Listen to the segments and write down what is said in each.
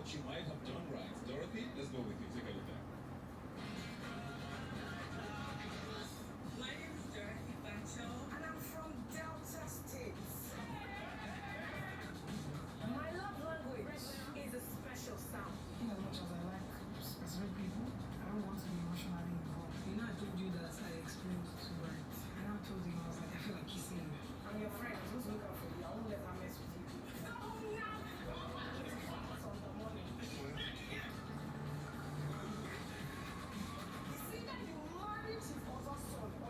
what you might have done right. Dorothy, let's go with you. Take a look at it. My name is Dorothy Bancho, and I'm from Delta State. My love language is a special sound. In as much as I like specific people, I don't want to be emotionally involved. You know, I told you that I explained to Bright. And I told him, I was like, I feel like kissing you. I'm your friend. Who's looking out for you? I won't let her mess with you.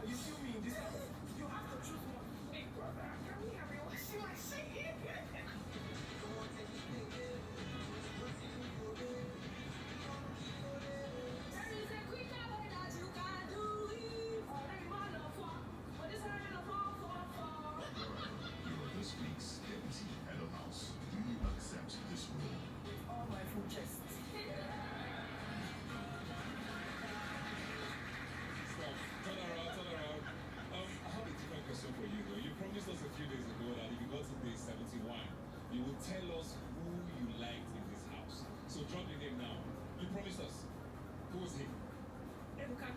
You still mean this? You have to choose one. Big brother, can we have your washing machine? There is a quicker way that you can do it. Already man of war, but this already no for. You are this week's deputy head of house. Do you accept this role? All my full chest. Stop. Turn around, turn around. I have a different question for you though. You promised us a few days ago that if you got to day 71, you would tell us who you liked in this house. So drop the name now. You promised us. Who was he? Ebuka.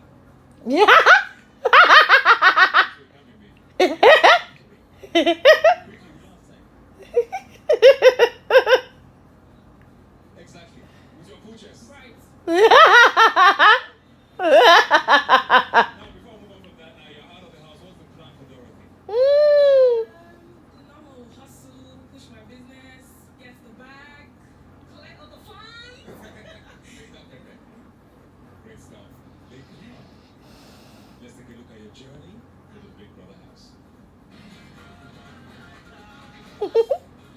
Yeah. So it can't be me. Quickly, we don't have time. Exactly. With your full chest. Right. Now, before we move on from that, now you're out of the house. What's the plan for Dorothy? Normal hustle, push my business, get the bag, collect all the fines. Make that perfect. Great stuff. Lake Khan. Let's take a look at your journey to the Big Brother house.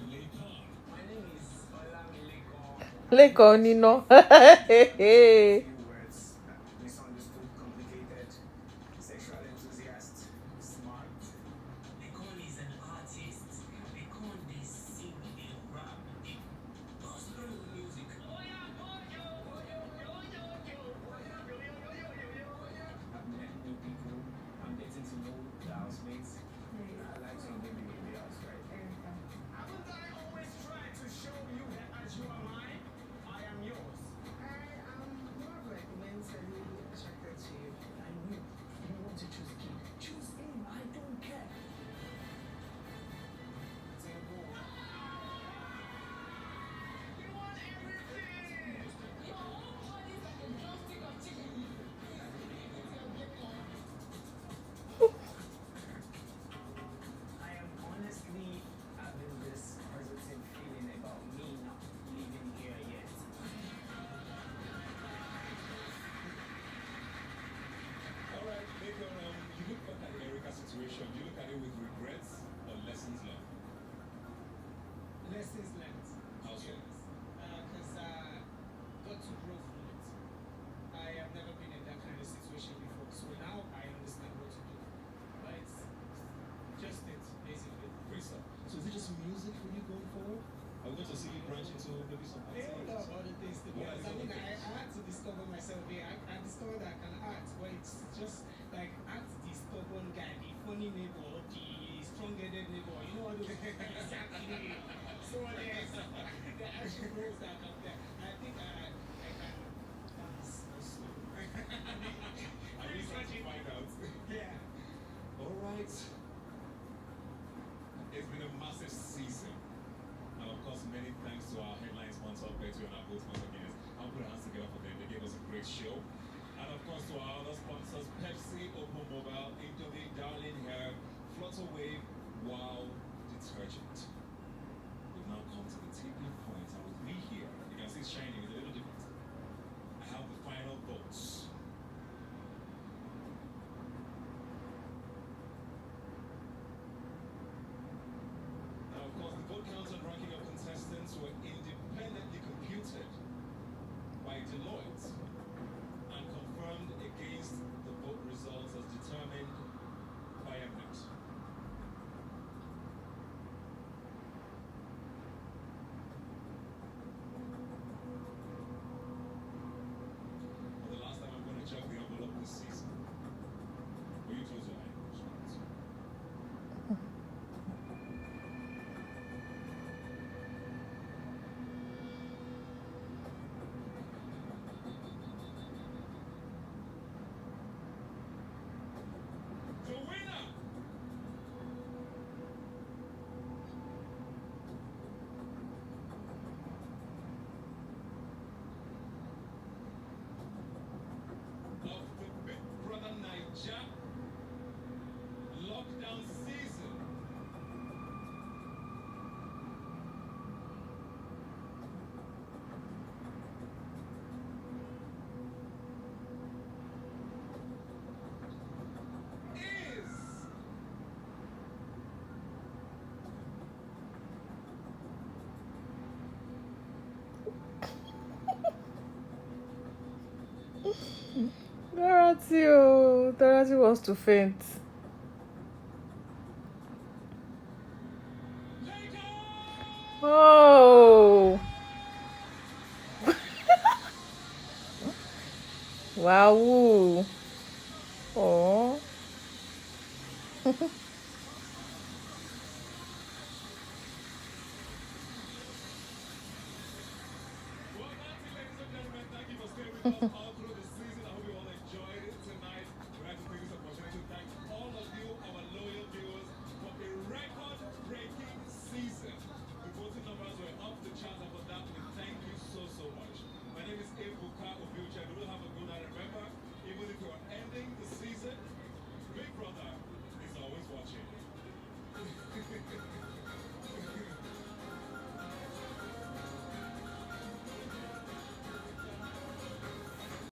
Lake Khan. My name is Olamileko. Leko Nino. Few words, misunderstood, complicated, sexual enthusiast, smart. Lekon is an artist. Lekon they sing, they rap, they gospel music. I've met new people. I'm getting to know the housemates. I like some baby in the house, right? Haven't I always tried to show you that as you are mine, I am yours? I am more of like mentally attracted to you. I know you want to choose him. Choose him. I don't care. Simple. You want everything. Your whole body is like a drumstick of chicken. I am honestly having this positive feeling about me not leaving here yet. All right, Lake, you look back at the Erica situation. Do you look at it with regrets or lessons learned? Lessons learned. How so? Because got to grow from it. I have never been in that kind of situation before, so now I understand what to do. But it's just it, basically. Great stuff. So is it just music for you going forward? Are we going to see you branch into maybe some I don't know acting? about the things to be What honest. are I the think other I had to discover myself here. I discovered that I can act, but it's just like act the stubborn guy, the funny neighbor, the strong-headed neighbor. You know what those exactly. So there's the action roles that come there. I think I can dance also. Are you trying to find out? Yeah. All right. It's been a massive season. And of course, many thanks to our headline sponsor, Betty, and our both sponsor Guinness. I'll put our hands together for them. They gave us a great show. And of course, to our other sponsors, Pepsi, Open Mobile, Indomie, Darling Hair, Flutter Wave, Wow Detergent. We've now come to the tipping point, and with me here, you can see it's shining, it's a little different. I have the final votes. Now, of course, the vote counts and ranking of contestants were independently computed by Deloitte and confirmed against the vote results as determined by Mnet. Dorothy, oh, Dorothy wants to faint. Oh, wow. Oh. Well, that's it, ladies and gentlemen. Thank you for staying with us all